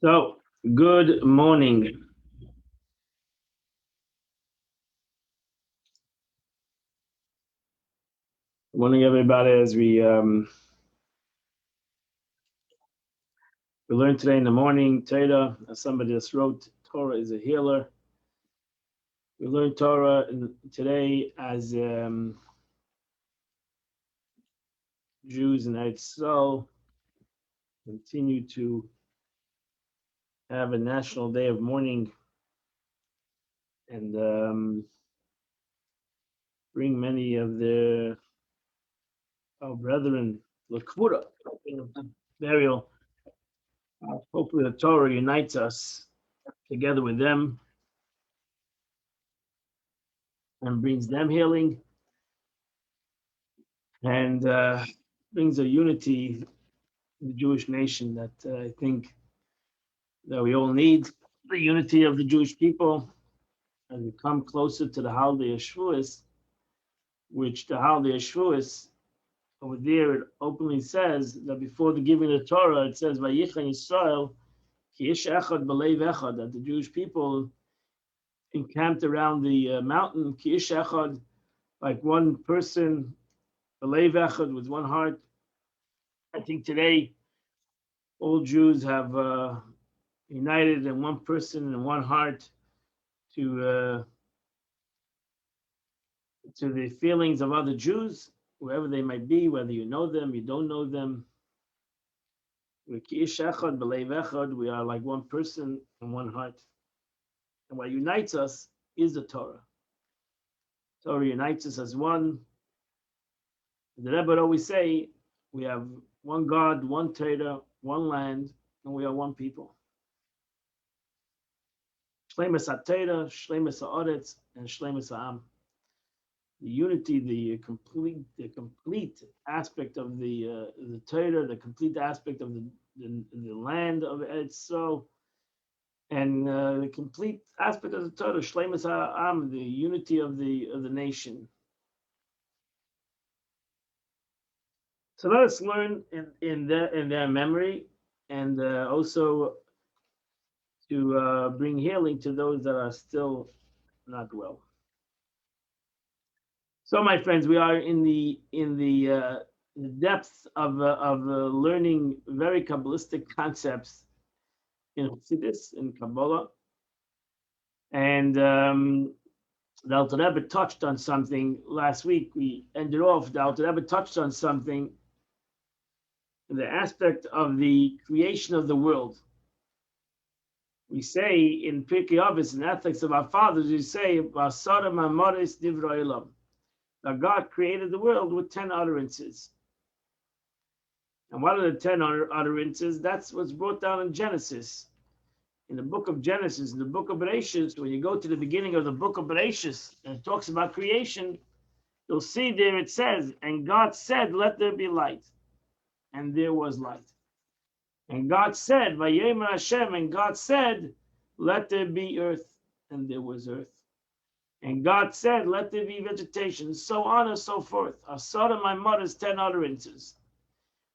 So, good morning. Good morning, everybody. As we learned today in the morning, Torah, as somebody just wrote, Torah is a healer. We learned Torah today as Jews in Eretz Yisrael continue to have a national day of mourning and bring many of our brethren Lakvura, burial. Hopefully, the Torah unites us together with them and brings them healing and brings a unity in the Jewish nation that I think that we all need. The unity of the Jewish people as we come closer to the holiday of Shavuos, which the holiday of Shavuos, over there it openly says that before the giving of the Torah, it says, Vayichan Yisrael, ki ish echad b'leiv echad, that the Jewish people encamped around the mountain, ki ish echad, like one person, b'leiv echad, with one heart. I think today all Jews have united in one person and one heart to the feelings of other Jews, wherever they might be, whether you know them, you don't know them. We are like one person and one heart. And what unites us is the Torah. Torah unites us as one. The Rebbe would always say, we have one God, one Torah, one land, and we are one people. Shleimus HaTorah, Shleimus HaOretz, and Shleimus HaAm. The unity, the complete aspect of the Torah, the complete aspect of the land of Eretz Yisrael, and the complete aspect of the Torah, Shleimus HaAm, the unity of the nation. So let us learn in their memory, and also to bring healing to those that are still not well. So, my friends, we are in the depths of learning very Kabbalistic concepts in Chassidus, in Kabbalah, and the Alter Rebbe touched on something last week. We ended off. The Alter Rebbe touched on something, the aspect of the creation of the world. We say in Pirkei Avos, in Ethics of Our Fathers, we say, "V'asara ma'amoris divrei olam." That God created the world with 10 utterances. And what are the 10 utterances? That's what's brought down in Genesis. In the book of Genesis, in the book of Bereshit, when you go to the beginning of the book of Bereshit, and it talks about creation, you'll see there it says, and God said, let there be light. And there was light. And God said, Vayemer Hashem, and God said, let there be earth. And there was earth. And God said, let there be vegetation, so on and so forth. Asara my mother's 10 utterances.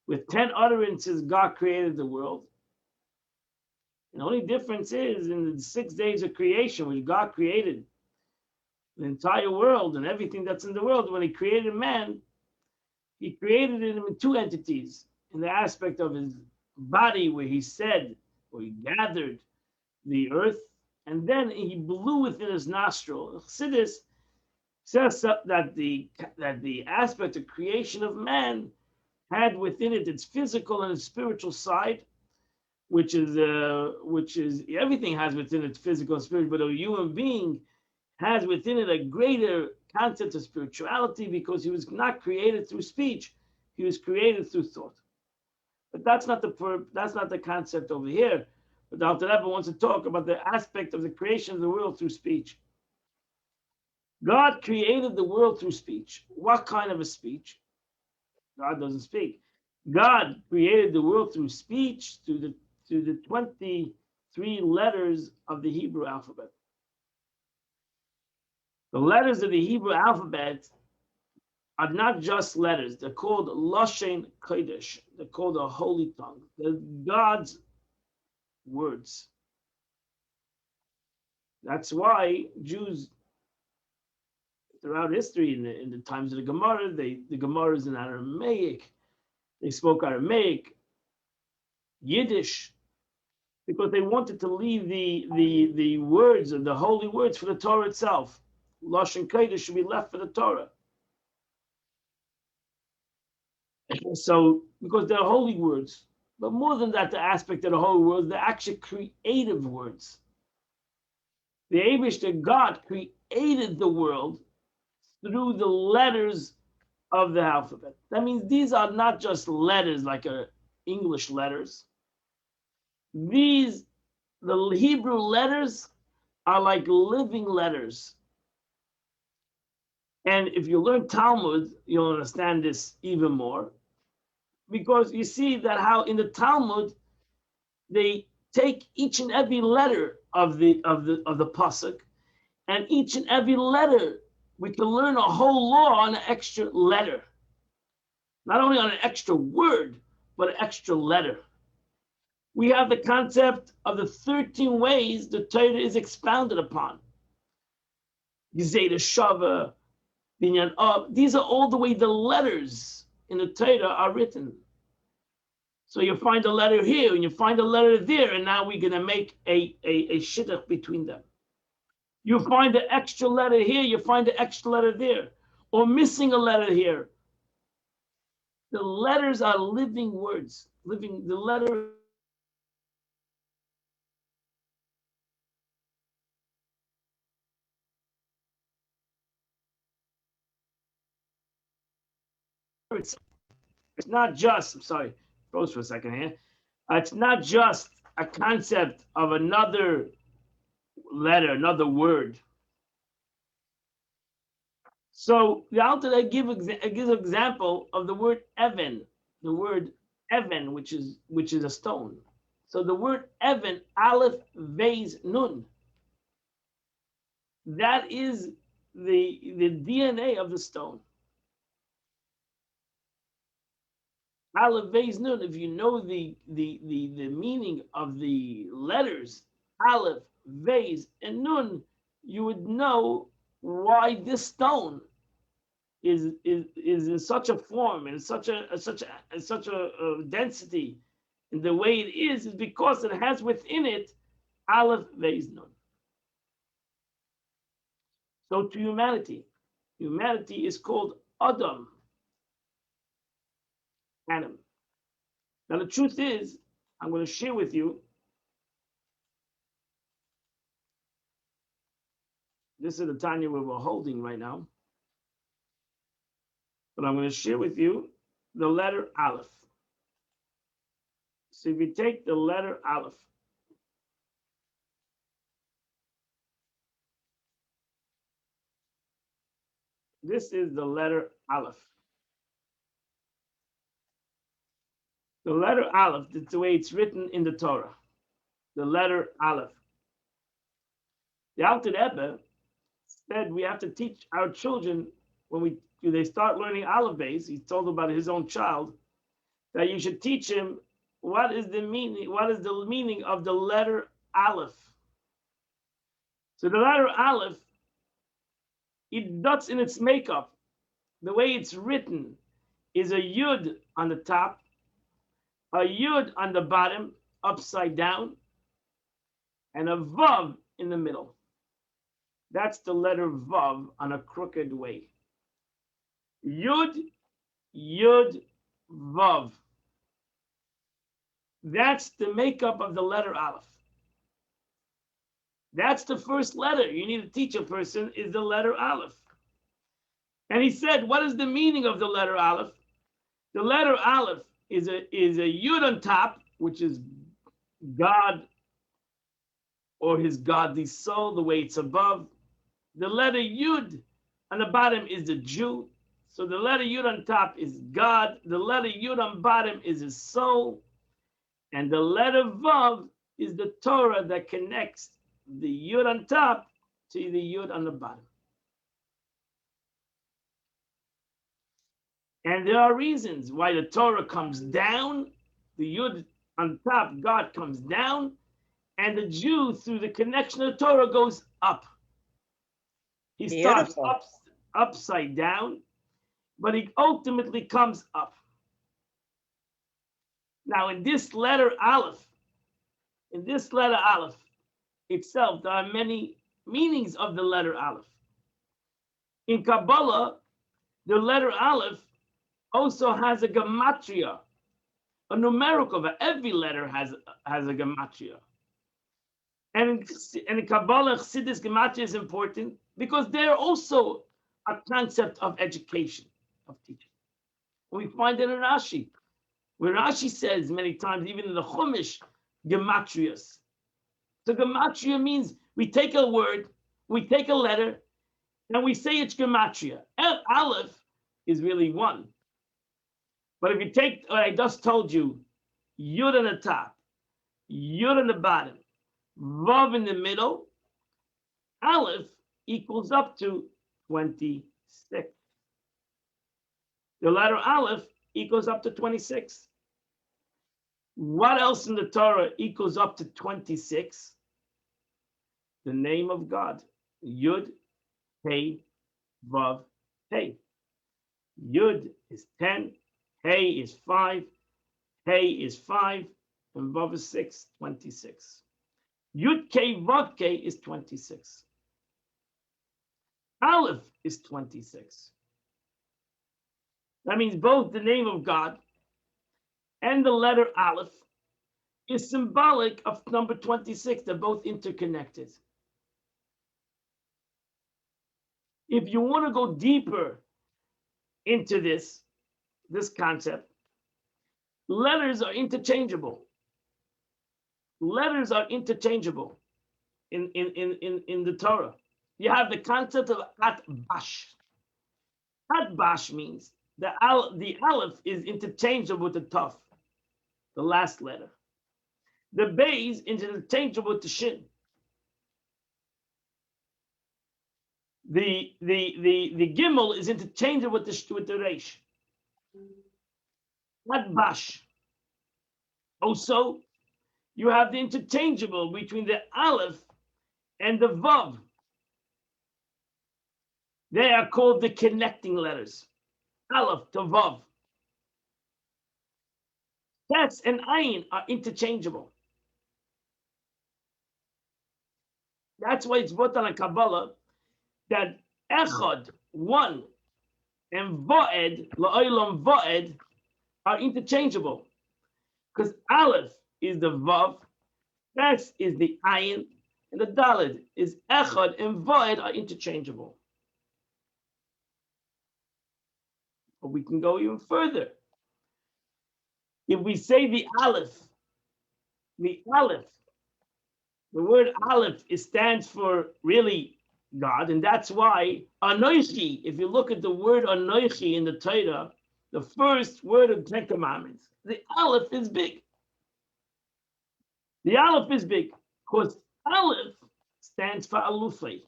With 10 utterances, God created the world. And the only difference is in the 6 days of creation, which God created the entire world and everything that's in the world. When he created man, he created him in 2 entities. In the aspect of his body, where he said, or he gathered the earth, and then he blew within his nostril. Chassidus says that the aspect of creation of man had within it its physical and its spiritual side, which is everything has within it physical and spiritual, but a human being has within it a greater concept of spirituality because he was not created through speech, he was created through thought. But that's not the concept over here. But the Alter Rebbe wants to talk about the aspect of the creation of the world through speech. God created the world through speech. What kind of a speech? God doesn't speak. God created the world through speech, through the 23 letters of the Hebrew alphabet. The letters of the Hebrew alphabet are not just letters. They're called Lashon Kodesh. They're called a holy tongue. They're words. That's why Jews throughout history, in the times of the Gemara, the Gemara is in Aramaic. They spoke Aramaic, Yiddish, because they wanted to leave the words of the holy words for the Torah itself. Lashon Kodesh should be left for the Torah. So, because they're holy words, but more than that, the aspect of the holy words, they're actually creative words. The Eibishter God created the world through the letters of the alphabet. That means these are not just letters like English letters. The Hebrew letters are like living letters. And if you learn Talmud, you'll understand this even more. Because you see that how in the Talmud, they take each and every letter of the pasuk, and each and every letter, we can learn a whole law on an extra letter. Not only on an extra word, but an extra letter. We have the concept of the 13 ways the Torah is expounded upon. Gezeda Shava, Binyan Ab. These are all the way the letters in the Torah are written. So you find a letter here and you find a letter there, and now we're going to make a shidduch between them. You find the extra letter here, you find the extra letter there, or missing a letter here. The letters are living words. The letter it's not just, I'm sorry, froze for a second here. It's not just a concept of another letter, another word. So the Alter gives an example of the word Evan, the word Evan, which is a stone. So the word Evan, Aleph, Vez, Nun. That is the DNA of the stone. Aleph, Vez, Nun. If you know the meaning of the letters Aleph, Vez, and Nun, you would know why this stone is in such a form and such a density in the way it is because it has within it Aleph, Vez, Nun. So to humanity is called Adam. Adam. Now the truth is, I'm going to share with you. This is the Tanya we're holding right now. But I'm going to share with you the letter Aleph. So if you take the letter Aleph, this is the letter Aleph. The letter Aleph, that's the way it's written in the Torah. The letter Aleph. The Alter Rebbe said we have to teach our children when they start learning Aleph base. He told about his own child that you should teach him what is the meaning of the letter Aleph. So the letter Aleph, that's in its makeup. The way it's written is a Yud on the top, a Yud on the bottom, upside down, and a Vav in the middle. That's the letter Vav on a crooked way. Yud, Yud, Vav. That's the makeup of the letter Aleph. That's the first letter you need to teach a person is the letter Aleph. And he said, what is the meaning of the letter Aleph? The letter Aleph is a Yud on top, which is God or his godly soul, the way it's above. The letter Yud on the bottom is the Jew. So the letter Yud on top is God. The letter Yud on bottom is his soul. And the letter Vav is the Torah that connects the Yud on top to the Yud on the bottom. And there are reasons why the Torah comes down, the Yud on top, God comes down, And the Jew, through the connection of the Torah, goes up. He starts upside down, but he ultimately comes up. Now, in this letter Aleph itself, there are many meanings of the letter Aleph. In Kabbalah, the letter Aleph also has a gematria, a numerical. Every letter has a gematria. And in Kabbalah, Chassidus gematria is important because they're also a concept of education, of teaching. We find it in Rashi, where Rashi says many times, even in the Chumash, gematrias. So gematria means we take a word, we take a letter, and we say it's gematria. Aleph is really one. But if you take what I just told you, Yud on the top, Yud on the bottom, Vav in the middle, Aleph equals up to 26. The letter Aleph equals up to 26. What else in the Torah equals up to 26? The name of God. Yud, Hey, Vav, Hey. Yud is 10, Hey is 5, Hey is 5, and Vav is 6, 26. Yud K, Vav K is 26. Aleph is 26. That means both the name of God and the letter Aleph is symbolic of number 26. They're both interconnected. If you want to go deeper into this concept, letters are interchangeable. Letters are interchangeable in the Torah. You have the concept of atbash. Atbash means the Aleph is interchangeable with the Taf, the last letter. The Bay is interchangeable with the Shin. The Gimel is interchangeable with the Reish. Atbash. Also, you have the interchangeable between the Aleph and the Vav. They are called the connecting letters. Aleph to Vav. Tes and Ayin are interchangeable. That's why it's brought on a Kabbalah that Echad, one, and Va'ed, La'olam Va'ed, are interchangeable. Because Aleph is the Vav, Tes is the Ayin, and the Daled is Echad and Va'ed are interchangeable. But we can go even further. If we say the Aleph, the word Aleph stands for really God, and that's why Anoichi, if you look at the word Anoichi in the Torah, the first word of Ten Commandments, the Aleph is big. The Aleph is big because Aleph stands for Alufei.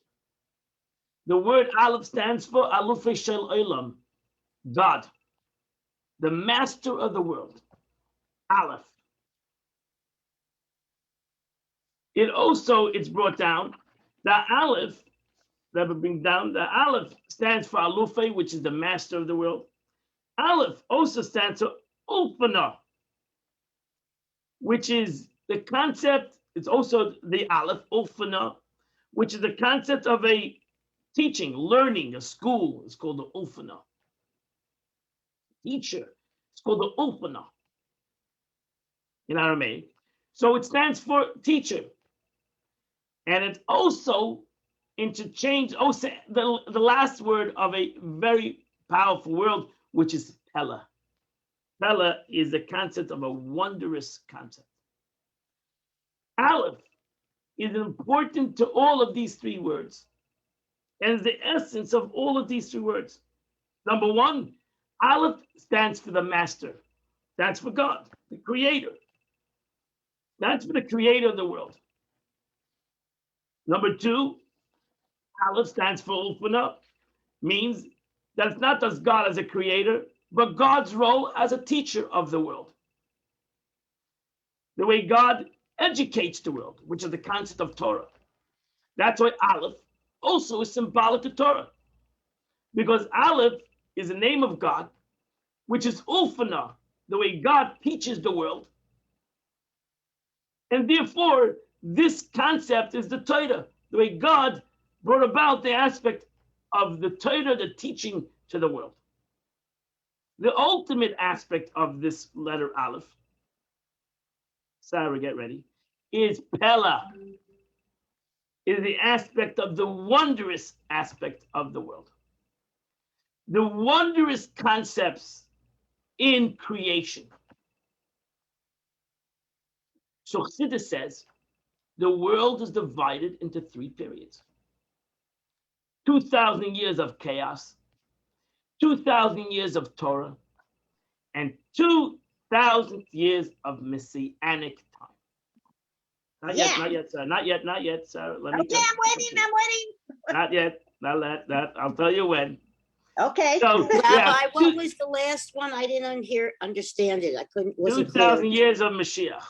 The word Aleph stands for Alufei Shel Olam, God, the master of the world. Aleph. It's brought down, the Aleph, that would bring down, the Aleph stands for Alufei, which is the master of the world. Aleph also stands for Ulfana, which is the concept, it's also the Aleph, Ulfana, which is the concept of a teaching, learning, a school. It's called the Ulfana. Teacher, it's called the Ulfana in Aramaic. So it stands for teacher. And it's also interchanged, also the last word of a very powerful word, which is Pella. Pella is the concept of a wondrous concept. Aleph is important to all of these three words and is the essence of all of these three words. Number one, Aleph stands for the master. That's for God, the creator. That's for the creator of the world. Number two, Aleph stands for Ulfana, means that it's not just God as a creator, but God's role as a teacher of the world. The way God educates the world, which is the concept of Torah. That's why Aleph also is symbolic to Torah, because Aleph is the name of God, which is Ulfana, the way God teaches the world. And therefore, this concept is the Torah, the way God brought about the aspect of the Torah, the teaching to the world. The ultimate aspect of this letter Aleph, Sarah, get ready, is Pella, is the aspect of the wondrous aspect of the world. The wondrous concepts in creation. So Chassidus says, the world is divided into 3 periods. 2,000 years of chaos, 2,000 years of Torah, and 2,000 years of Messianic time. Not yet, sir. Not yet, sir. Let me. Okay, I'm waiting. Not yet. Not that. I'll tell you when. Okay. So, Rabbi, what was the last one? I didn't understand it. I couldn't. 2,000 years of Mashiach.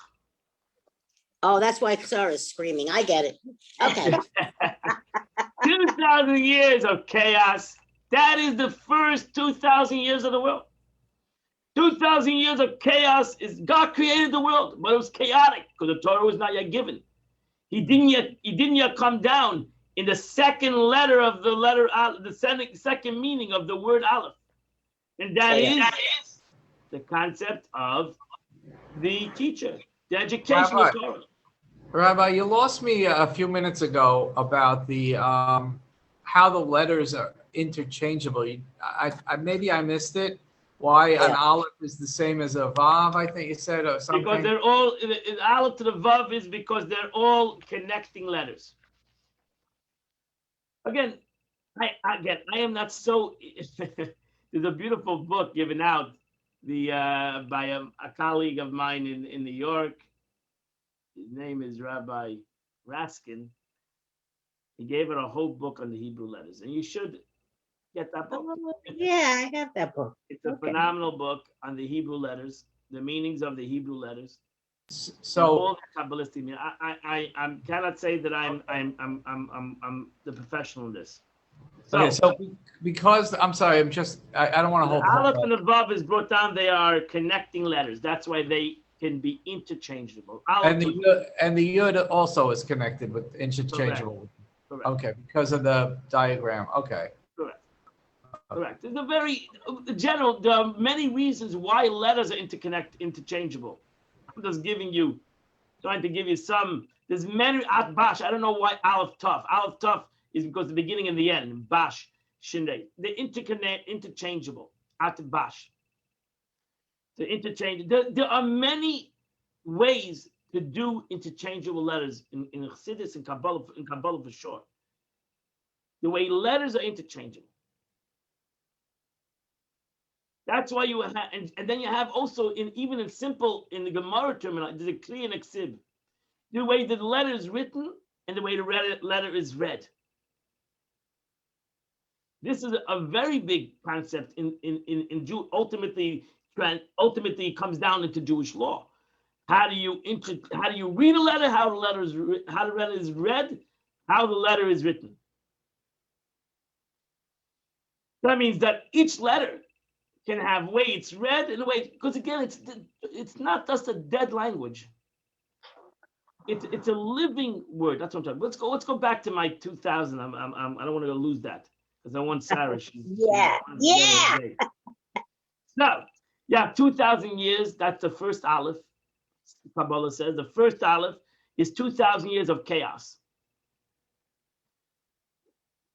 Oh, that's why Sarah's screaming. I get it. Okay. 2,000 years of chaos. That is the first 2,000 years of the world. 2,000 years of chaos is God created the world, but it was chaotic because the Torah was not yet given. He didn't yet come down in the second letter of the letter Aleph, the second meaning of the word Aleph, and that is the concept of the teacher, the education of Torah. Rabbi, you lost me a few minutes ago about the how the letters are interchangeable. Maybe I missed it. Why an Aleph is the same as a Vav, I think you said, or something. Because they're all, an Aleph to the Vav is because they're all connecting letters. Again, I am not so. There's a beautiful book given out by a colleague of mine in New York. His name is Rabbi Raskin. He gave it a whole book on the Hebrew letters, and you should get that book. Yeah, I have that book. It's a phenomenal book on the Hebrew letters, the meanings of the Hebrew letters. So all the Kabbalistic meaning. I cannot say that I'm the professional in this. So because I'm sorry, I don't want to hold. The Aleph and the Vav is brought down. They are connecting letters. That's why they can be interchangeable. And the Yud also is connected with interchangeable. Correct. Okay, because of the diagram. Okay. Correct. There's a very general. There are many reasons why letters are interchangeable. I'm just trying to give you some. There's many Bash. I don't know why Aleph Tov. Aleph Tov is because the beginning and the end. Bash, Shindei. They're interchangeable. Bash. They're interchangeable. There are many ways to do interchangeable letters in Chassidus and Kabbalah for sure. The way letters are interchangeable. That's why you have, and then you have also even in the Gemara terminology, there's a Kli and a Ksib. The way the letter is written and the way the letter is read. This is a very big concept in Jew. Ultimately, it comes down into Jewish law. How do you read a letter? How the letter is read? How the letter is written. That means that each letter can have way it's read and the way, because again, it's not just a dead language. It's a living word. That's what I'm talking about. Let's go back to my 2000. I don't want to lose that because I want Sarah. Yeah. So, 2,000 years. That's the first Aleph. Kabbalah says the first Aleph is 2,000 years of chaos.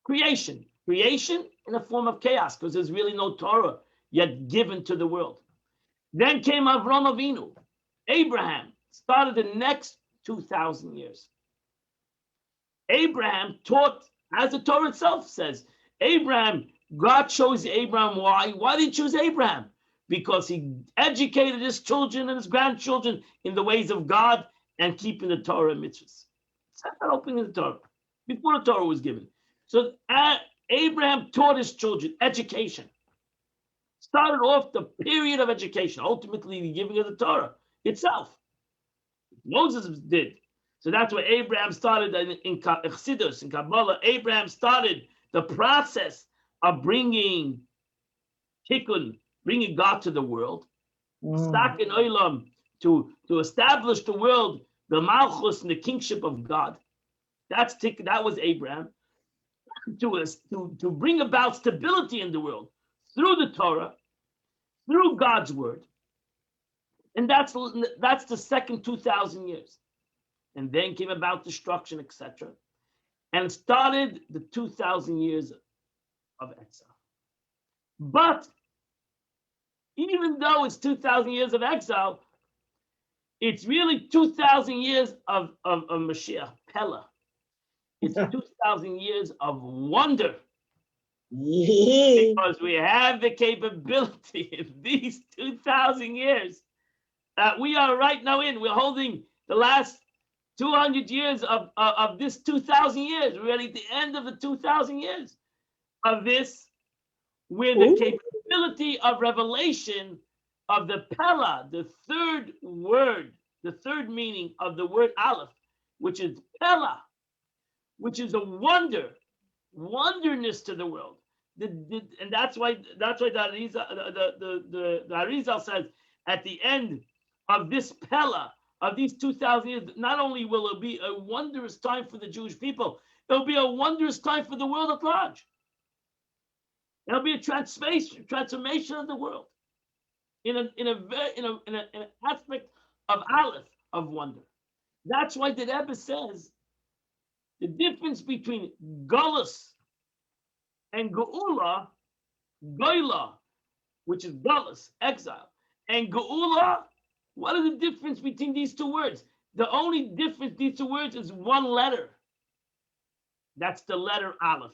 Creation in a form of chaos because there's really no Torah yet given to the world. Then came Avram Avinu. Abraham started the next 2,000 years. Abraham taught, as the Torah itself says, God chose Abraham. Why? Why did he choose Abraham? Because he educated his children and his grandchildren in the ways of God and keeping the Torah and mitzvahs. It's not opening the Torah before the Torah was given. So Abraham taught his children education. Started off the period of education, ultimately the giving of the Torah itself. Moses did. So that's where Abraham started in Chassidus, in Kabbalah. Abraham started the process of bringing tikkun, bringing God to the world. Stakin olam, to establish the world, the malchus and the kingship of God. That was Abraham. To bring about stability in the world through the Torah, through God's word. And that's the second 2,000 years. And then came about destruction, etc. And started the 2,000 years of exile. But even though it's 2,000 years of exile, it's really 2,000 years of Mashiach, Pella. It's 2,000 years of wonder. Because we have the capability in these 2,000 years that we are right now in. We're holding the last 200 years of this 2,000 years. We're at the end of the 2,000 years of this, with the capability of revelation of the Pella, the third word, the third meaning of the word Aleph, which is Pella, which is a wonderness to the world. And that's why the Arizal says at the end of this Pella, of these 2,000 years, not only will it be a wondrous time for the Jewish people, it'll be a wondrous time for the world at large. It'll be a transformation of the world in an aspect of Aleph, of wonder. That's why the Rebbe says the difference between Golus and Geula, Goyla, which is Golus, exile, and Geula. What is the difference between these two words? The only difference these two words is one letter. That's the letter Aleph.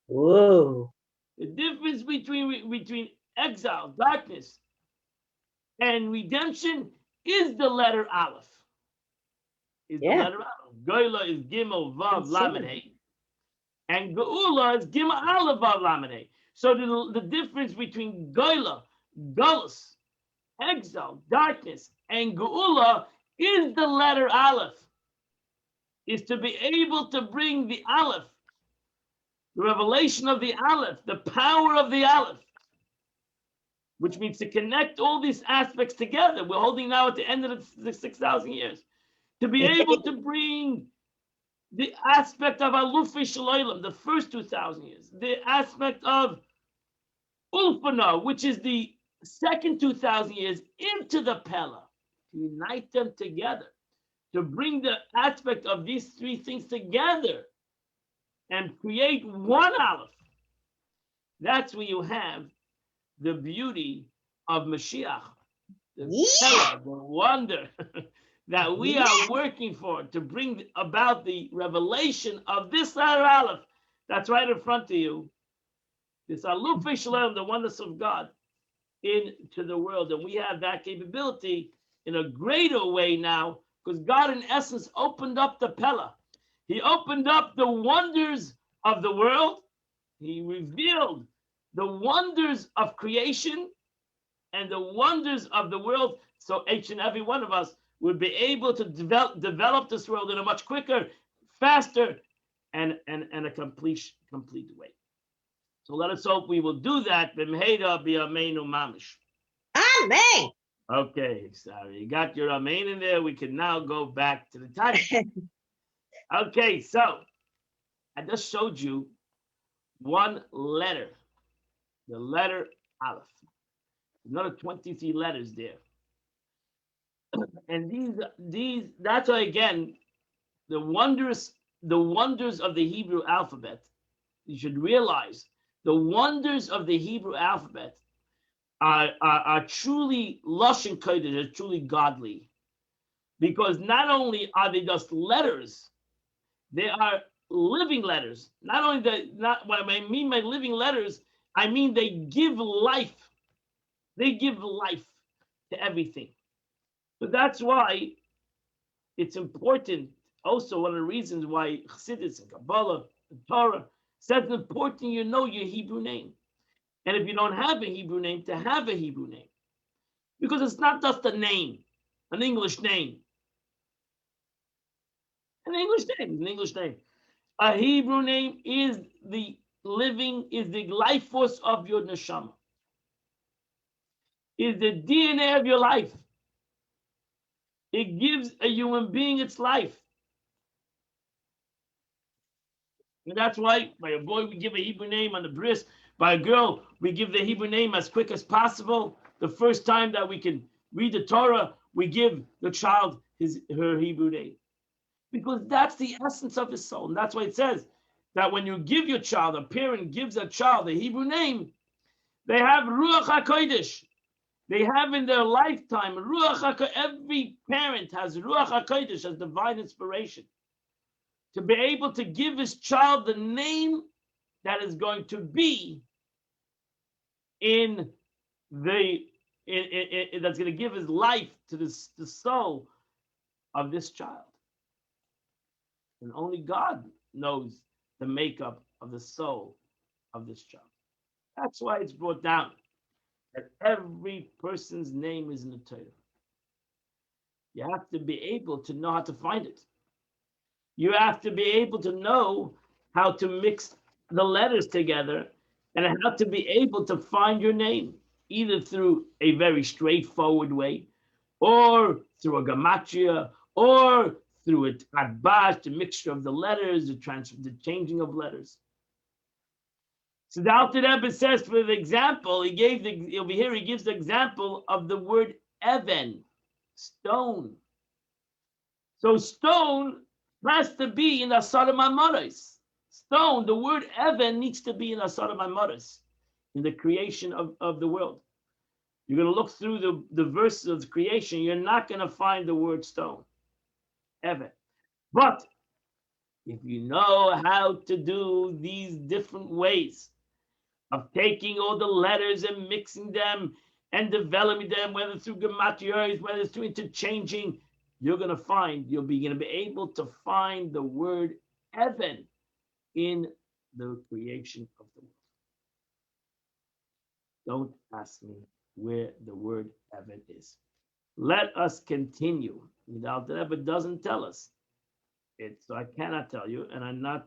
Whoa. The difference between exile, darkness, and redemption is the letter Aleph. Is the letter Aleph. Goyla is Gimel Vav Lamed Hey, and Geula is Gimel Aleph Vav Lamed Hey. So the difference between Goyla, Golus, exile, darkness, and Geula is the letter Aleph. Is to be able to bring the Aleph, the revelation of the Aleph, the power of the Aleph, which means to connect all these aspects together. We're holding now at the end of the 6,000 years. To be able to bring the aspect of Alufei Shalaylam, the first 2,000 years, the aspect of Ulfana, which is the second 2,000 years, into the Pella, to unite them together, to bring the aspect of these three things together and create one Aleph. That's where you have the beauty of Mashiach, the Pella, the wonder that we are working for, to bring about the revelation of this letter Aleph that's right in front of you, this Alufei Shalom, the oneness of God, into the world. And we have that capability in a greater way now, because God in essence opened up the Pella. He opened up the wonders of the world. He revealed the wonders of creation and the wonders of the world, so each and every one of us would be able to develop this world in a much quicker, faster, and a complete way. So let us hope we will do that. B'mheira b'yameinu mamish. Amen. Okay, sorry, you got your amen in there. We can now go back to the time. Okay, so I just showed you one letter, the letter Aleph. Another 23 letters there. And these that's why, again, the wonders of the Hebrew alphabet. You should realize the wonders of the Hebrew alphabet are truly lush and kodesh, are truly godly, because not only are they just letters, they are living letters. Not only what I mean by living letters, I mean they give life. They give life to everything. So that's why it's important. Also, one of the reasons why Chassidus and Kabbalah and Torah says it's important you know your Hebrew name. And if you don't have a Hebrew name, to have a Hebrew name. Because it's not just a name. an English name. An English name, an English name. A Hebrew name is the life force of your neshama. Is the DNA of your life. It gives a human being its life. And that's why by a boy we give a Hebrew name on the bris. By a girl, we give the Hebrew name as quick as possible. The first time that we can read the Torah, we give the child her Hebrew name. Because that's the essence of his soul. And that's why it says that when you give your child, a parent gives a child a Hebrew name, they have Ruach HaKodesh. They have in their lifetime, Ruach HaKodesh. Every parent has Ruach HaKodesh as divine inspiration to be able to give his child the name that is going to be that's going to give his life to the soul of this child. And only God knows the makeup of the soul of this child. That's why it's brought down that every person's name is in the Torah. You have to be able to know how to find it. You have to be able to know how to mix the letters together and how to be able to find your name, either through a very straightforward way, or through a gematria, or through a tarbash, the mixture of the letters, the changing of letters. So the Alter Rebbe says, for the example, he gives the example of the word even, stone. So stone has to be in Asara Mamoros. Stone, the word even needs to be in Asara Mamoros, in the creation of the world. You're going to look through the verses of the creation, you're not going to find the word stone, even. But if you know how to do these different ways of taking all the letters and mixing them and developing them, whether through gematrias, whether through interchanging, you're going to be able to find the word even in the creation of the world. Don't ask me where the word even is. Let us continue. The Alter Rebbe doesn't tell us it, so I cannot tell you, and I'm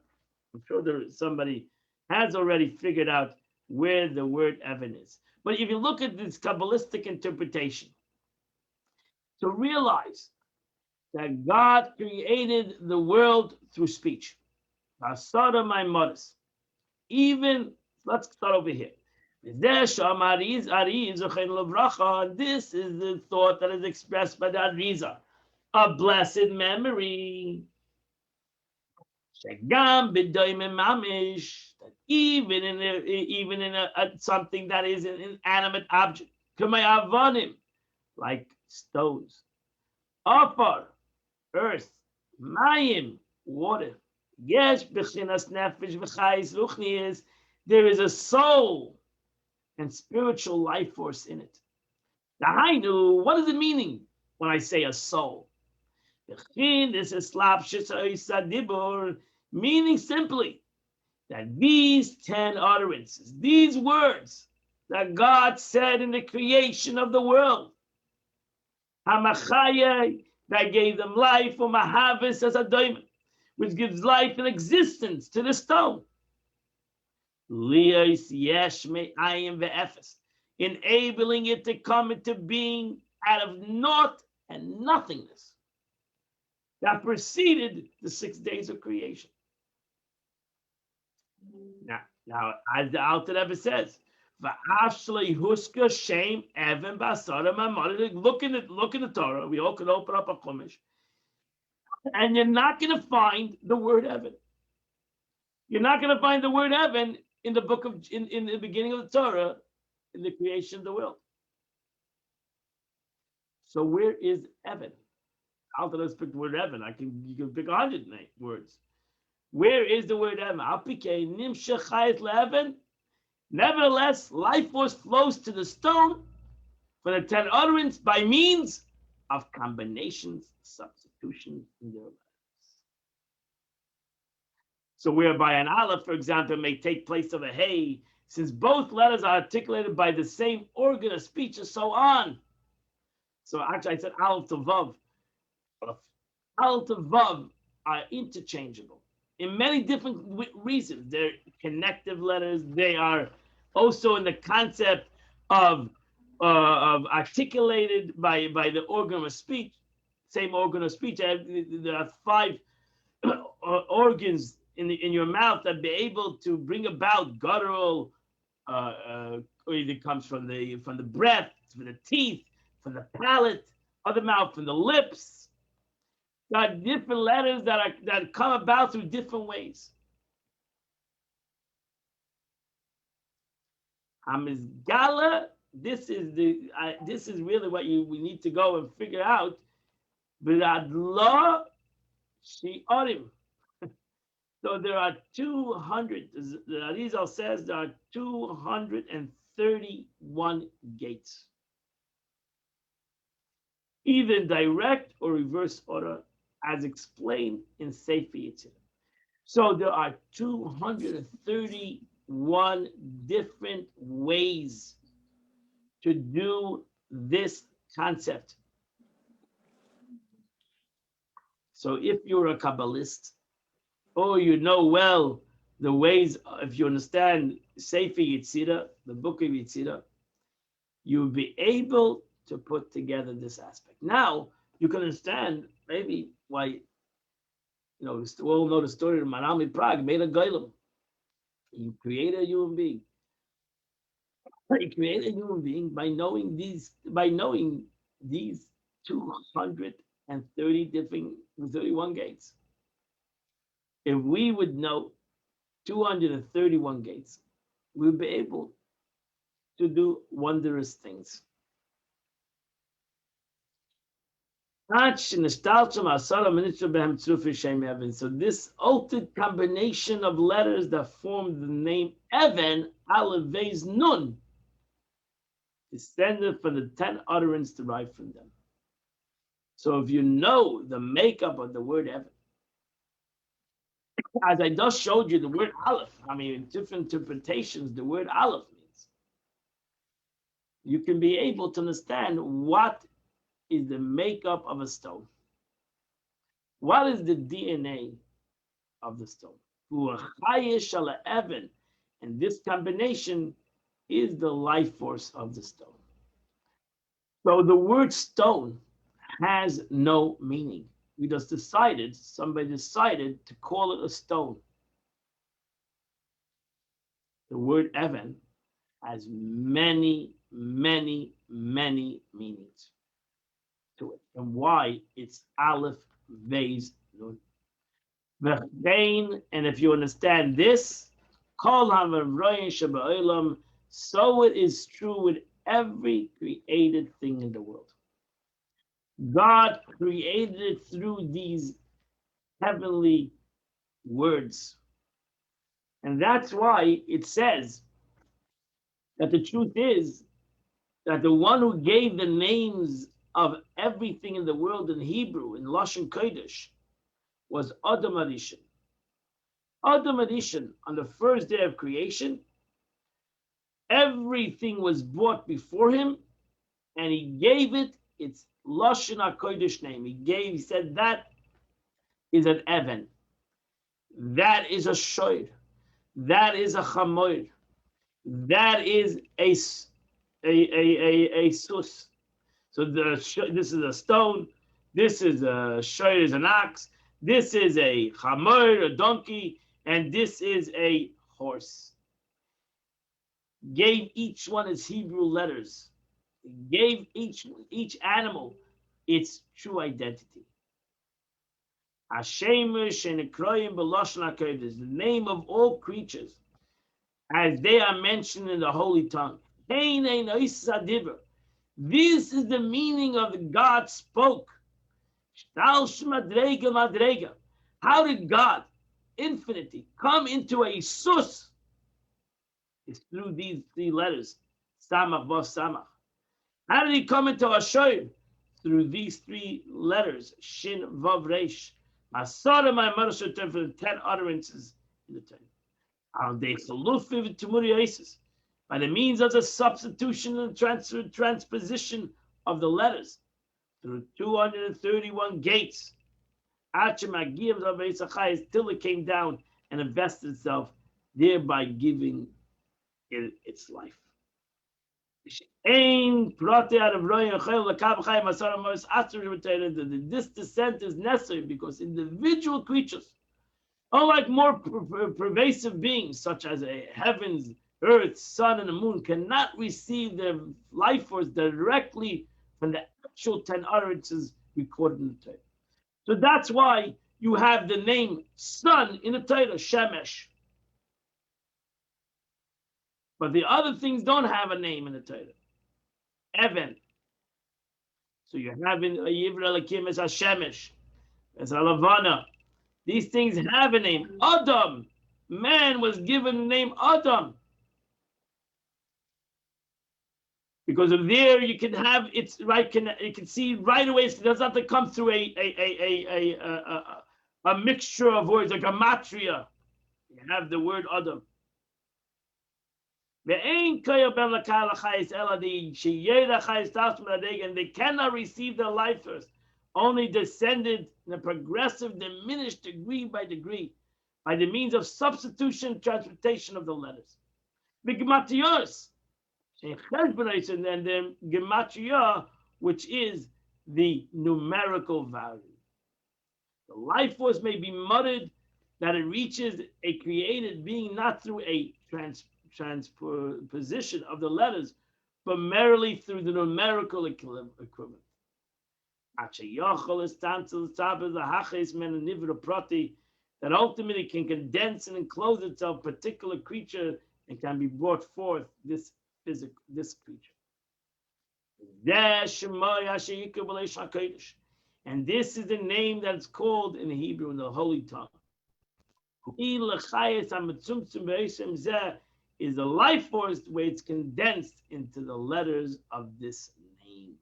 sure somebody has already figured out where the word even is. But if you look at this Kabbalistic interpretation, to realize that God created the world through speech. Even, let's start over here. This is the thought that is expressed by the Arizal, a blessed memory. That even in something that is an inanimate object, like stones, offer, earth, mayim, water. Yes, there is a soul and spiritual life force in it. What is the meaning when I say a soul? This is meaning simply that these 10 utterances, these words that God said in the creation of the world, Hamachaya, that gave them life, or Mahavis as a diamond, which gives life and existence to the stone. Lios yesh me'ayim ve'efes, enabling it to come into being out of naught and nothingness that preceded the 6 days of creation. Now, as the Alter Rebbe says, look in the Torah. We all can open up a chumash, and you're not going to find the word even. You're not going to find the word even in the book of in the beginning of the Torah, in the creation of the world. So where is even? Alter Rebbe picked the word even. You can pick 100 words. Where is the word even? Nevertheless, life force flows to the stone for the 10 utterance by means of combinations, substitutions in their letters. So whereby an aleph, for example, may take place of a hey, since both letters are articulated by the same organ of speech and so on. So actually, I said Aleph to Vav. Aleph to Vav are interchangeable in many different reasons. They're connective letters. They are also in the concept of articulated by the organ of speech. Same organ of speech. There are 5 organs in your mouth that be able to bring about guttural, or it comes from the breath, from the teeth, from the palate, other mouth, from the lips. There are different letters that come about through different ways. Hamizgala, this is really what we need to go and figure out. B'radla shi'orim. So there are 200. The Arizal says there are 231 gates, either in direct or reverse order, as explained in Sefer Yetzirah. So there are 231 different ways to do this concept. So if you're a Kabbalist, or you know well the ways, if you understand Sefer Yetzirah, the book of Yetzirah, you'll be able to put together this aspect. Now, you can understand maybe why, we all know the story of Marami Prague made a golem. He created a human being. He created a human being by knowing these 231 gates. If we would know 231 gates, we'll be able to do wondrous things. So this altered combination of letters that form the name Evan, Aleph, Vez, Nun, descended from the 10 utterance derived from them. So if you know the makeup of the word Evan, as I just showed you the word Aleph, in different interpretations, the word Aleph means, you can be able to understand what is the makeup of a stone. What is the DNA of the stone? And this combination is the life force of the stone. So the word stone has no meaning. Somebody decided to call it a stone. The word Evan has many, many, many meanings to it, and why it's Aleph, Vez, Nun. And if you understand this, so it is true with every created thing in the world. God created it through these heavenly words. And that's why it says that the truth is that the one who gave the names of everything in the world in Hebrew, in Lashon Kodesh, was Adam Arishon. Adam Arishon, on the first day of creation, everything was brought before him, and he gave it its Lashon HaKodesh name. He said that is an Evan. That is a Shoir. That is a Chamoir. That is a Sus. So this is a stone. This is a Shoir, is an ox. This is a Chamoir, a donkey. And this is a horse. Gave each one its Hebrew letters. Gave each animal its true identity. Hashemish and Ekroyim B'Lashon HaKodesh, the name of all creatures, as they are mentioned in the holy tongue. This is the meaning of the God spoke. How did God, infinity, come into a sus? It's through these 3 letters, Samach, Vav, Samach. How did he come into a shoy? Through these 3 letters, Shin, Vav, Resh. Masada, my mother should turn for the 10 utterances in the Torah. By the means of the substitution and transposition of the letters, through 231 gates, till it came down and invested itself, thereby giving it its life. This descent is necessary because individual creatures, unlike more pervasive beings such as a heavens, earth, sun, and the moon, cannot receive their life force directly from the actual 10 utterances recorded in the Torah. So that's why you have the name sun in the Torah, Shemesh. But the other things don't have a name in the Torah. Evan. So you have in Yivra Lakim as Hashemesh, as Alavana. These things have a name. Adam. Man was given the name Adam. Because of there you can have it's right. You can see right away. It does not have to come through a mixture of words like a matria. You have the word Adam. And they cannot receive their life first, only descended in a progressive, diminished degree by degree, by the means of substitution, transmutation of the letters. And then gematria, which is the numerical value. The life force may be mudded that it reaches a created being not through a transposition of the letters, but merely through the numerical equivalent. That ultimately can condense and enclose itself particular creature and can be brought forth this creature. And this is the name that's called in Hebrew in the Holy Tongue. Is the life force where it's condensed into the letters of this name.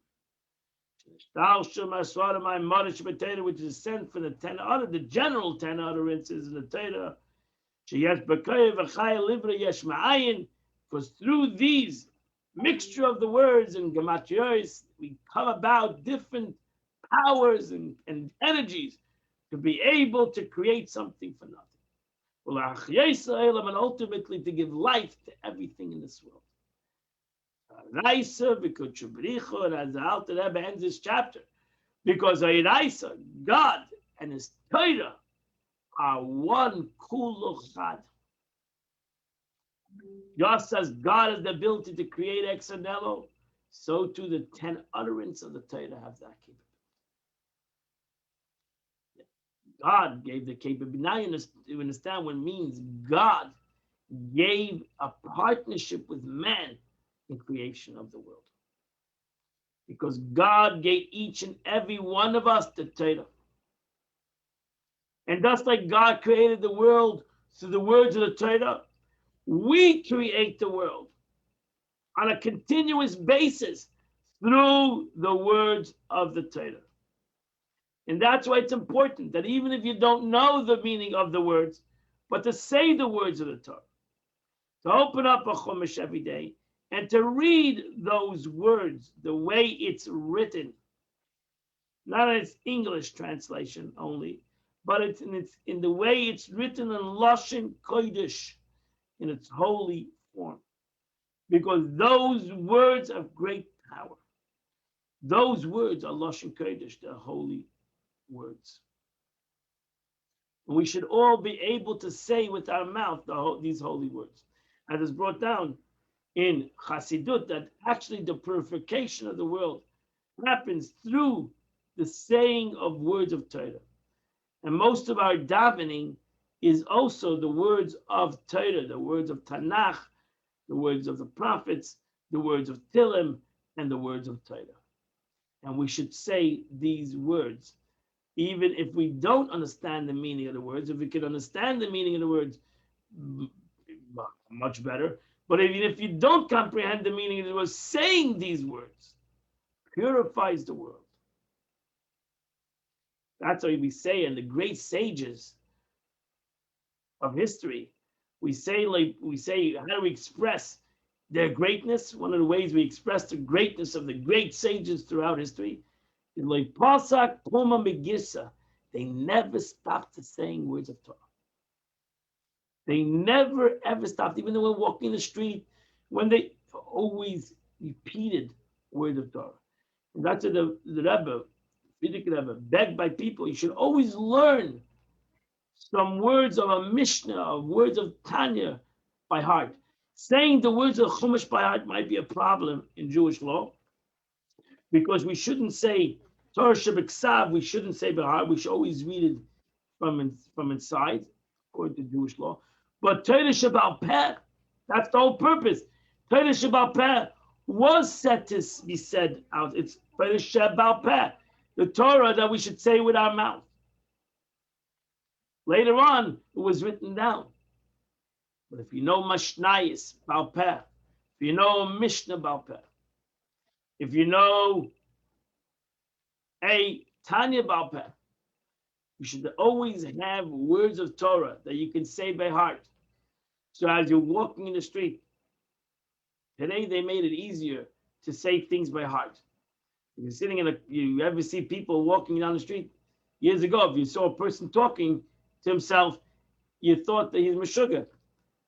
Which is sent for the 10 other, the general 10 utterances in the Torah. Because through these mixture of the words and gematrios, we come about different powers and energies to be able to create something for nothing. And ultimately to give life to everything in this world. And as the Alter Rebbe ends this chapter, because God and His Torah are one kuluchad. Just as God has the ability to create ex nihilo, so too the 10 utterances of the Torah have that capability. God gave the capability. Now you understand what it means. God gave a partnership with man in creation of the world. Because God gave each and every one of us the Torah. And just like God created the world through the words of the Torah, we create the world on a continuous basis through the words of the Torah. And that's why it's important that even if you don't know the meaning of the words, but to say the words of the Torah, to open up a Chumash every day and to read those words the way it's written, not in its English translation only, but it's in the way it's written in Lashon Kodesh, in its holy form, because those words have great power. Those words are Lashon Kodesh, they're holy words. And we should all be able to say with our mouth these holy words. As is brought down in Chassidut, that actually the purification of the world happens through the saying of words of Torah. And most of our davening is also the words of Torah, the words of Tanakh, the words of the prophets, the words of Tillim, and the words of Torah. And we should say these words, even if we don't understand the meaning of the words. If we can understand the meaning of the words, much better. But even if you don't comprehend the meaning of the words, saying these words purifies the world. That's why we say, and the great sages of history, we say, how do we express their greatness? One of the ways we express the greatness of the great sages throughout history Like Pasak Puma Megissa, they never stopped saying words of Torah. They never ever stopped, even though we're walking the street, when they always repeated words of Torah. And that's what the Rebbe, Frierdiker Rebbe, begged by people. You should always learn some words of a Mishnah, of words of Tanya by heart. Saying the words of Chumash by heart might be a problem in Jewish law, because we shouldn't say Torah Shebeksav, we shouldn't say by heart, we should always read it from inside, according to Jewish law. But Torah Shebal Peh, that's the whole purpose. Torah Shebal Peh was set to be said out. It's Torah Shebal Peh, the Torah that we should say with our mouth. Later on, it was written down. But if you know Mashnayis Bal Peh, if you know Mishnah Bal Peh, if you know a Tanya Bal Peh, you should always have words of Torah that you can say by heart. So as you're walking in the street, today they made it easier to say things by heart. If you're sitting you ever see people walking down the street? Years ago, if you saw a person talking to himself, you thought that he's Meshuggah.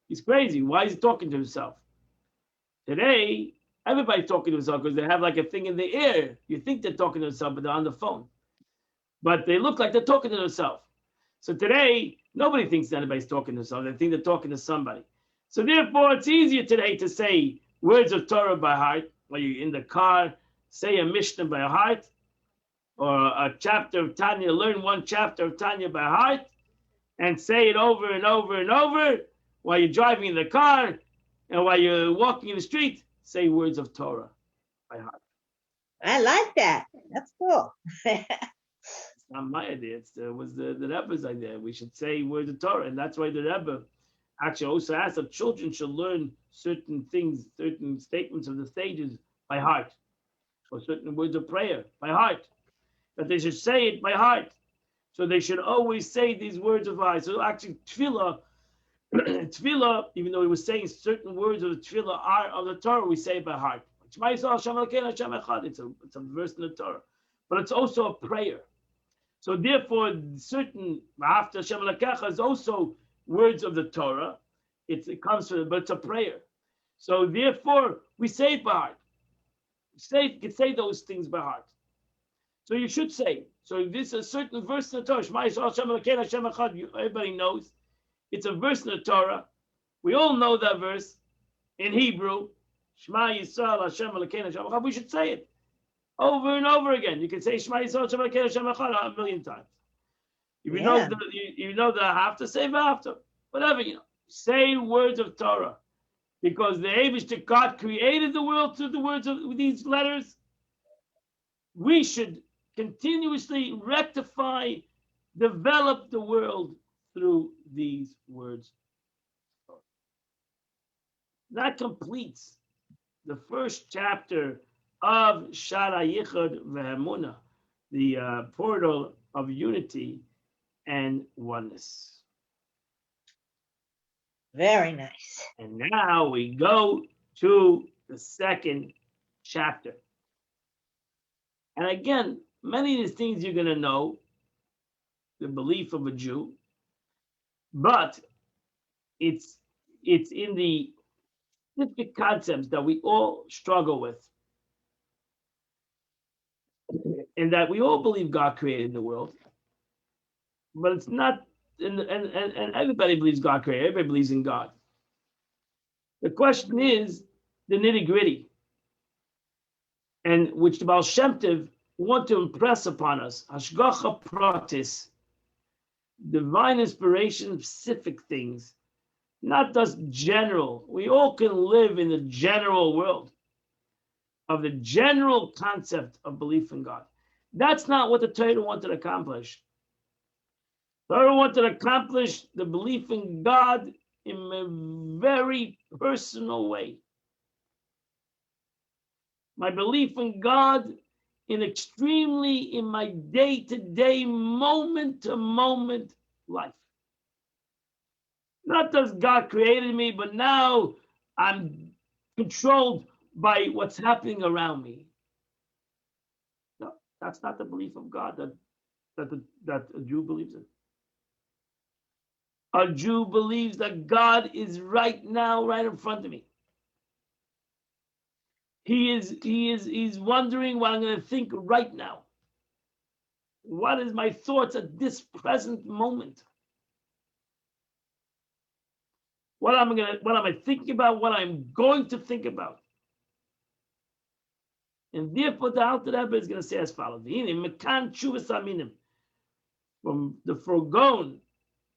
He's crazy. Why is he talking to himself? Today, everybody's talking to himself because they have like a thing in the ear. You think they're talking to themselves, but they're on the phone. But they look like they're talking to themselves. So today, nobody thinks anybody's talking to themselves. They think they're talking to somebody. So therefore, it's easier today to say words of Torah by heart, while you're in the car, say a Mishnah by heart, or a chapter of Tanya, learn one chapter of Tanya by heart, and say it over and over and over while you're driving in the car, and while you're walking in the street, say words of Torah by heart. I like that. That's cool. It's not my idea. It was the Rebbe's idea. We should say words of Torah, and that's why the Rebbe actually also asked that children should learn certain things, certain statements of the sages by heart, or certain words of prayer by heart, that they should say it by heart. So they should always say these words of heart. So actually, tefillah, tefillah, even though he was saying certain words of the tefillah are of the Torah, we say it by heart. It's a verse in the Torah, but it's also a prayer. So therefore, certain V'ahavta Hashem Elokecha is also words of the Torah. It comes from, but it's a prayer. So therefore, we say it by heart. You can say those things by heart. So you should say. So this is a certain verse in the Torah. Shema Yisrael Hashem Elokeinu Hashem Echad. Everybody knows. It's a verse in the Torah. We all know that verse in Hebrew. Shema Yisrael Hashem Elokeinu Hashem Echad. We should say it over and over again. You can say Shema Yisrael Hashem Elokeinu Hashem Echad 1,000,000 times. If you know the have to say after, whatever, say words of Torah, because the Eibishter God created the world through the words of these letters. We should continuously rectify, develop the world through these words. That completes the first chapter of Shara Yichud Ve'emunah, the portal of unity and oneness. Very nice. And now we go to the second chapter. And again, many of the things you're going to know, the belief of a Jew, but it's in the specific concepts that we all struggle with. And that we all believe God created the world. But it's not, and everybody believes God created, everybody believes in God. The question is the nitty-gritty, and which the Baal Shem Tov want to impress upon us, Hashgacha Pratis, divine inspiration, specific things, not just general. We all can live in the general world of the general concept of belief in God. That's not what the Torah wanted to accomplish. Torah wanted to accomplish the belief in God in a very personal way. My belief in God in my day-to-day, moment-to-moment life. Not that God created me, but now I'm controlled by what's happening around me. No, That's not the belief of God that a Jew believes in. A Jew believes that God is right now, right in front of me. He's wondering what I'm going to think right now. What is my thoughts at this present moment? What am I thinking about? What I'm going to think about? And therefore, the Alter Rebbe is going to say as follows: from the foregone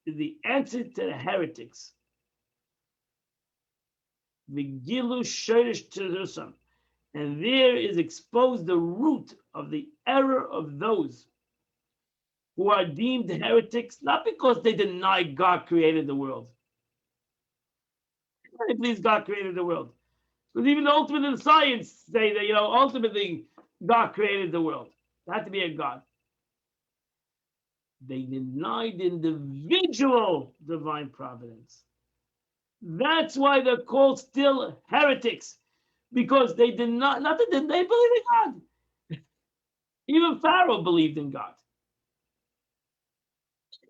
is the answer to the heretics. V'gilu shorish terusam, and there is exposed the root of the error of those who are deemed heretics, not because they deny God created the world. They believe God created the world. Because even the ultimate in science say that, ultimately God created the world. There had to be a God. They denied individual divine providence. That's why they're called still heretics, because they did not that they believe in God. Even Pharaoh believed in God.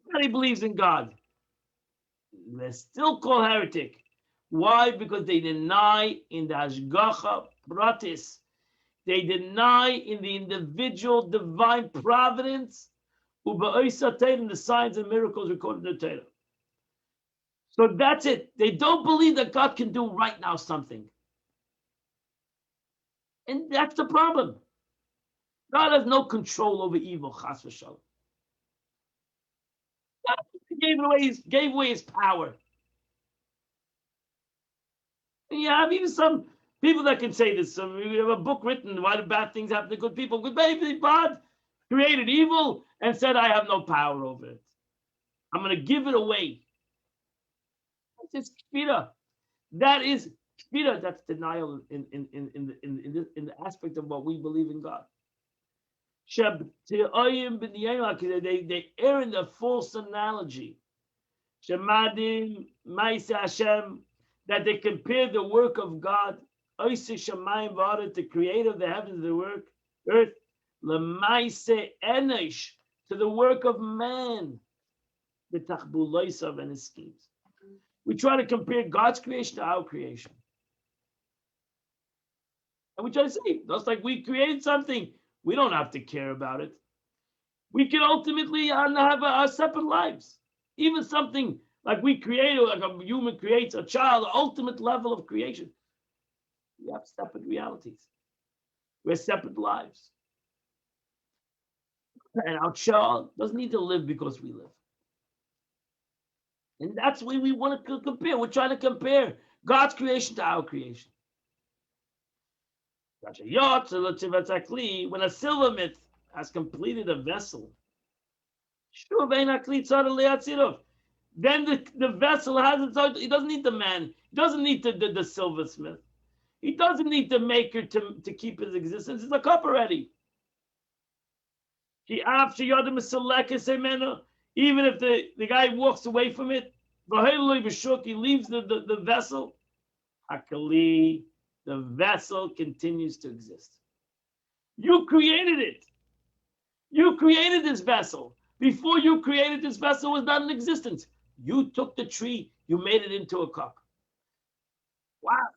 Everybody believes in God. They're still called heretic. Why? Because they deny in the Hashgacha Pratis. They deny in the individual divine providence, in the signs and miracles recorded in the Torah. So that's it. They don't believe that God can do right now something. And that's the problem. God has no control over evil, chas v'shalom. God gave away his power. And you have even some people that can say this. We have a book written, Why Do Bad Things Happen to Good People? Good baby, God created evil and said, I have no power over it. I'm going to give it away. That's kfira. That is kfira. That's denial in the aspect of what we believe in God. They err in the false analogy. Shemadim Maisa Hashem, that they compare the work of God, the creator of the heavens and the earth, Lemaise Enish, to the work of man, the Tachbuloisav and his schemes. We try to compare God's creation to our creation. And we try to say, just like we created something, we don't have to care about it. We can ultimately have our separate lives. Even something like we create, like a human creates a child, the ultimate level of creation. We have separate realities. We have separate lives. And our child doesn't need to live because we live. And that's why we want to compare. We're trying to compare God's creation to our creation. When a silversmith has completed a vessel, then the vessel has its own. He doesn't need the man. He doesn't need the silversmith. He doesn't need the maker to keep his existence. It's a cup already. Even if the guy walks away from it, he leaves the vessel, the vessel continues to exist. You created it. You created this vessel. Before you created this vessel, it was not in existence. You took the tree, you made it into a cup. Wow.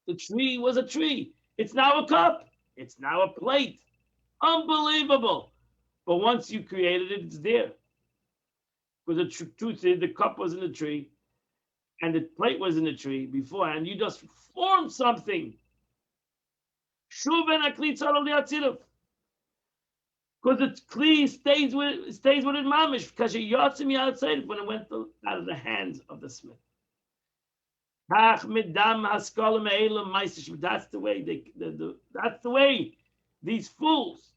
The tree was a tree. It's now a cup. It's now a plate. Unbelievable. But once you created it, it's there. Because the truth is, the cup was in the tree and the plate was in the tree beforehand. You just formed something. Because the kli stays with it mamish, because you yotzim outside when it went out of the hands of the smith. That's the way that's the way these fools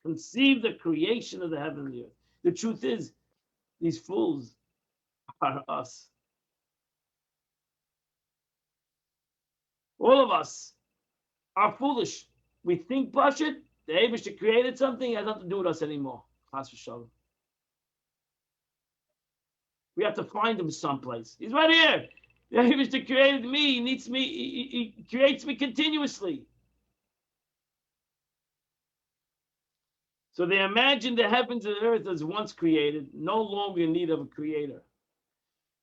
conceive the creation of the heaven and the earth. The truth is, these fools are us. All of us are foolish. We think Bashit, the Abishah created something, it has nothing to do with us anymore. We have to find him someplace. He's right here. The Abishah created me. He needs me. He creates me continuously. So they imagine the heavens and earth as once created, no longer in need of a creator.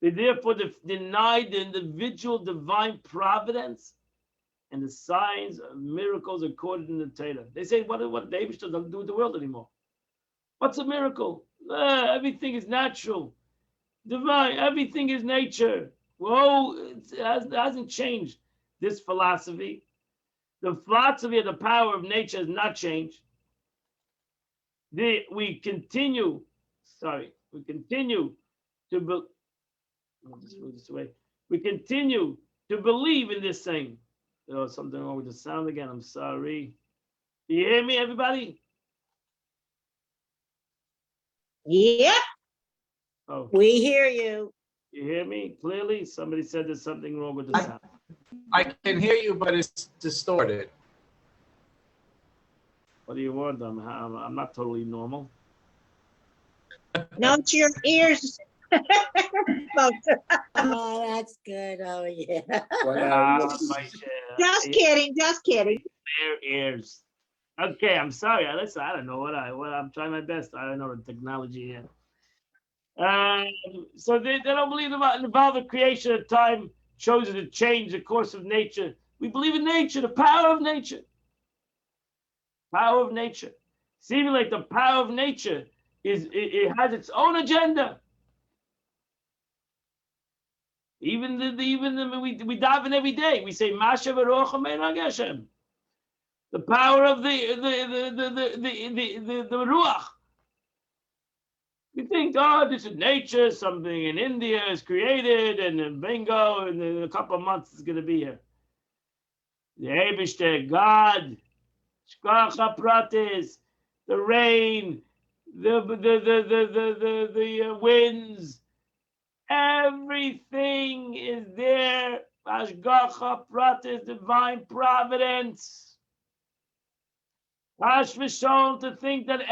They therefore deny the individual divine providence and the signs of miracles according to the Torah. They say, what David doesn't do with the world anymore? What's a miracle? Everything is natural, divine, everything is nature. Whoa, it hasn't changed. This philosophy, the philosophy of the power of nature has not changed. We continue to we continue to believe in this thing. There was something wrong with the sound again. I'm sorry. Do you hear me, everybody? Yep, Oh, we hear you. you hear me clearly? Somebody said there's something wrong with the sound. I can hear you, but it's distorted. What do you want? I'm not totally normal. No, it's your ears. Oh, that's good. Oh, yeah. Just kidding. Just kidding. Their ears. Okay, I'm sorry. Listen, I don't know what I'm trying my best. I don't know the technology here. So they don't believe about the power of creation at time chosen to change the course of nature. We believe in nature, the power of nature. Power of nature. Seeming like the power of nature it has its own agenda. Even we dive in every day. We say Masha v'rocha me'nag Hashem. The power of the ruach. We think, oh, this is nature. Something in India is created, and then bingo, and in a couple of months it's going to be here. The Eibishter, God, Shkacha Pratis, the rain, the winds, everything is there. Ashgacha Pratis, divine providence. Hash v'shon, to think that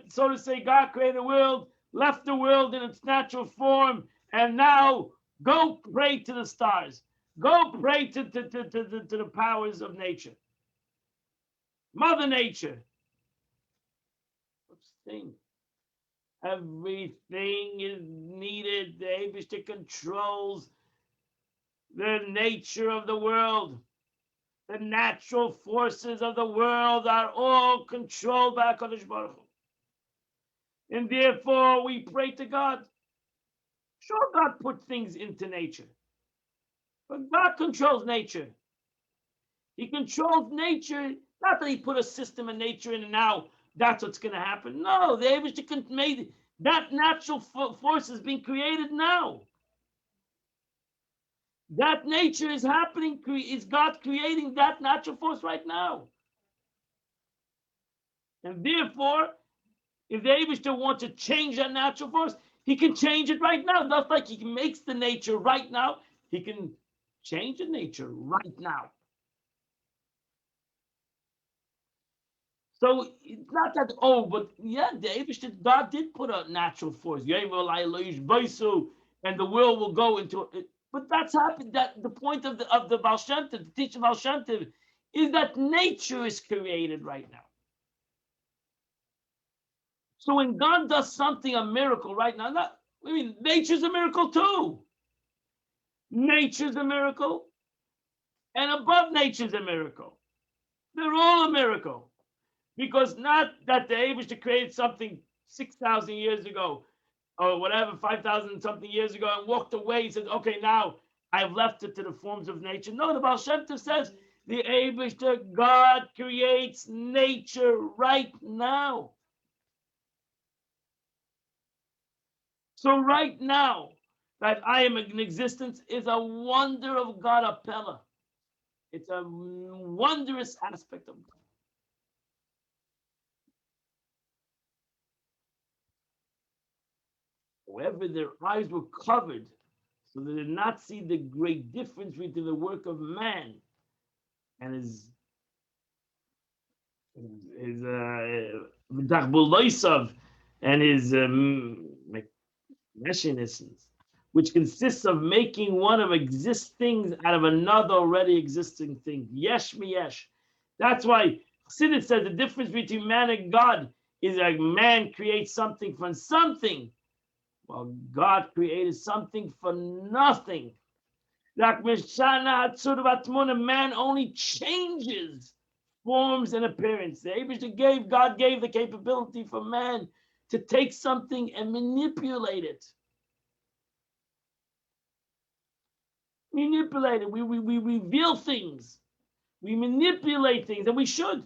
so to say, God created the world, left the world in its natural form, and now go pray to the stars. Go pray to the powers of nature. Mother Nature. Everything is needed. The Eibishter controls the nature of the world. The natural forces of the world are all controlled by HaKadosh Baruch Hu. And therefore we pray to God. Sure, God put things into nature. But God controls nature. He controls nature, not that he put a system of nature in and now that's what's going to happen. No, the Eibishter made that natural force is being created now. That nature is happening, is God creating that natural force right now. And therefore, if the Eibishter wants to change that natural force, he can change it right now. Just like he makes the nature right now, he can change the nature right now. So it's not that, but yeah, the Eibishter, God did put a natural force. And the world will go into it. But that's happened. That the point of the Baal Shem Tov, the teaching of Baal Shem Tov, is that nature is created right now. So when God does something, a miracle right now, nature's a miracle too. Nature's a miracle, and above nature's a miracle. They're all a miracle, because not that the Eibishter created something 6,000 years ago, or whatever, 5,000 something years ago, and walked away and said, okay, now I've left it to the forms of nature. No, the Baal Shem Tov says the Eibishter, God creates nature right now. So right now, that I am in existence is a wonder of God, a Pella. It's a wondrous aspect of God. However, their eyes were covered, so they did not see the great difference between the work of man and his and his machinations, which consists of making one of exist things out of another already existing thing. Yesh mi yesh. That's why Chassidus says the difference between man and God is like man creates something from something, while God created something for nothing. Man only changes forms and appearance. God gave the capability for man to take something and manipulate it. Manipulate it. We reveal things. We manipulate things, and we should.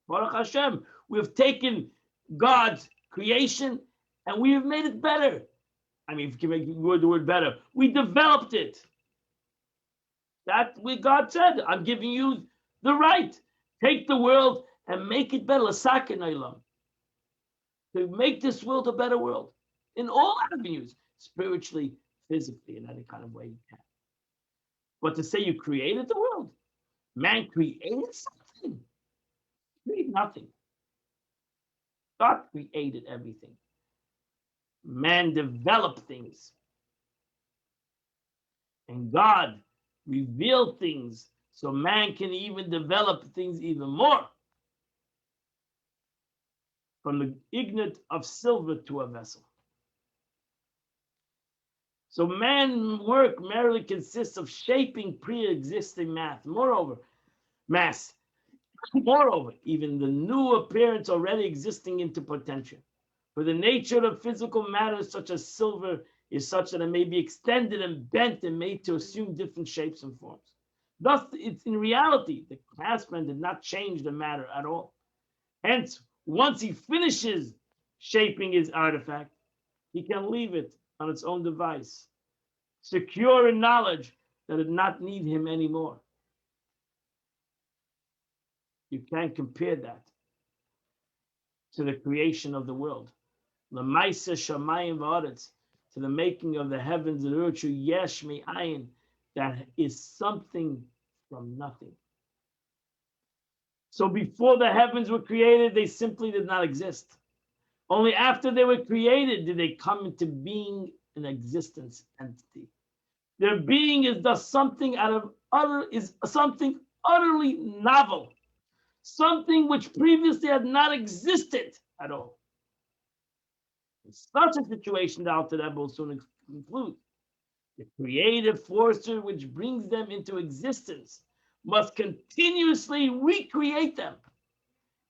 Baruch Hashem, we've taken God's creation and we have made it better. I mean, if you can make the word better, we developed it. That's what God said. I'm giving you the right. Take the world and make it better. To make this world a better world in all avenues, spiritually, physically, in any kind of way you can. But to say you created the world, man created something. Created nothing. God created everything. Man developed things. And God revealed things so man can even develop things even more. From the ingot of silver to a vessel. So man's work merely consists of shaping pre-existing mass. Moreover, even the new appearance already existing into potential. For the nature of physical matter, such as silver, is such that it may be extended and bent and made to assume different shapes and forms. Thus, it's in reality, the craftsman did not change the matter at all. Hence, once he finishes shaping his artifact, he can leave it on its own device, secure in knowledge that it not need him anymore. You can't compare that to the creation of the world. L'maisa shamayim v'aretz, to the making of the heavens and earth, yesh me'ayin, that is something from nothing. So before the heavens were created, they simply did not exist. Only after they were created did they come into being, an existence entity. Their being is thus something something utterly novel, something which previously had not existed at all. In such a situation, the Alter Rebbe will soon conclude. The creative force which brings them into existence must continuously recreate them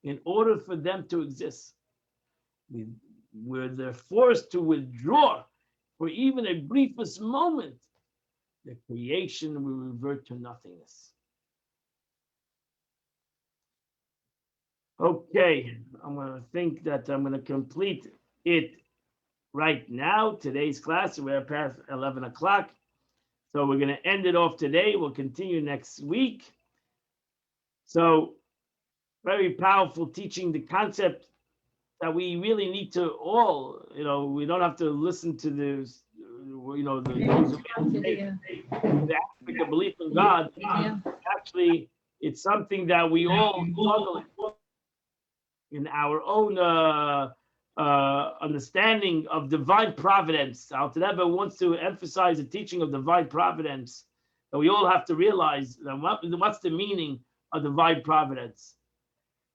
in order for them to exist. Where they're forced to withdraw for even a briefest moment, the creation will revert to nothingness. Okay, I'm going to complete it right now. Today's class, we're past 11 o'clock. So we're going to end it off today. We'll continue next week. So very powerful teaching the concept that we really need to all, we don't have to listen to the aspect of belief in God. Yeah. Actually, it's something that we all struggle in our own understanding of divine providence. Alter Rebbe wants to emphasize the teaching of divine providence, that we all have to realize that what's the meaning of divine providence.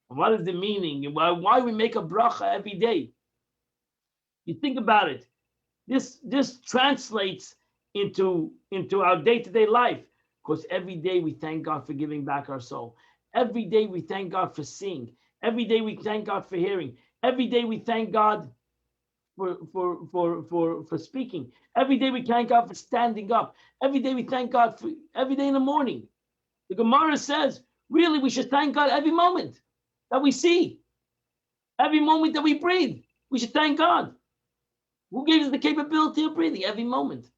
And what is the meaning? And why we make a bracha every day? You think about it. This translates into our day-to-day life, because every day we thank God for giving back our soul. Every day we thank God for seeing. Every day we thank God for hearing. Every day we thank God for speaking. Every day we thank God for standing up. Every day we thank God for every day in the morning. The Gemara says, really, we should thank God every moment that we see. Every moment that we breathe, we should thank God. Who gave us the capability of breathing every moment?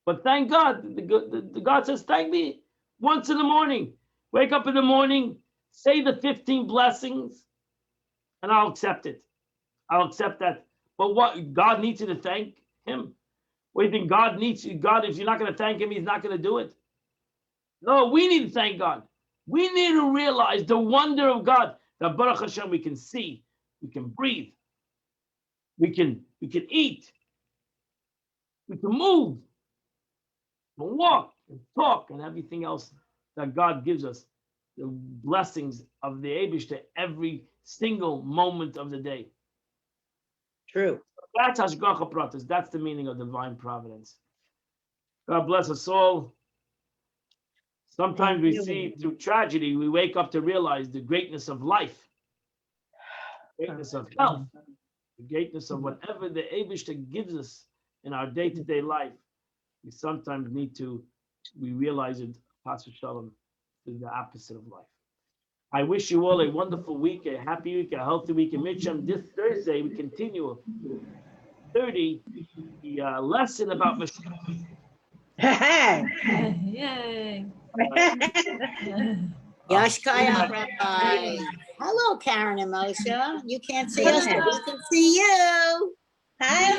But thank God, the God says, thank me once in the morning. Wake up in the morning, say the 15 blessings, and I'll accept it. I'll accept that. But what, God needs you to thank him? What do you think God needs you? God, if you're not going to thank him, he's not going to do it. No, we need to thank God. We need to realize the wonder of God. That Baruch Hashem, we can see, we can breathe, we can eat, we can move, we can walk and talk and everything else that God gives us the blessings of the Eibishter every single moment of the day. True. That's Hashgacha Pratis. That's the meaning of divine providence. God bless us all. Sometimes we see through tragedy, we wake up to realize the greatness of life, greatness of health, the greatness of whatever the Eibishter gives us in our day-to-day life. We sometimes we realize it, Pastor Shalom, is the opposite of life. I wish you all a wonderful week, a happy week, a healthy week. And Mitchum, this Thursday, we continue 30, the lesson about Mashiach. Yay. Yashkaya, Rabbi. Hello, Karen and Moshe. You can't see us, but we can see you. Hi,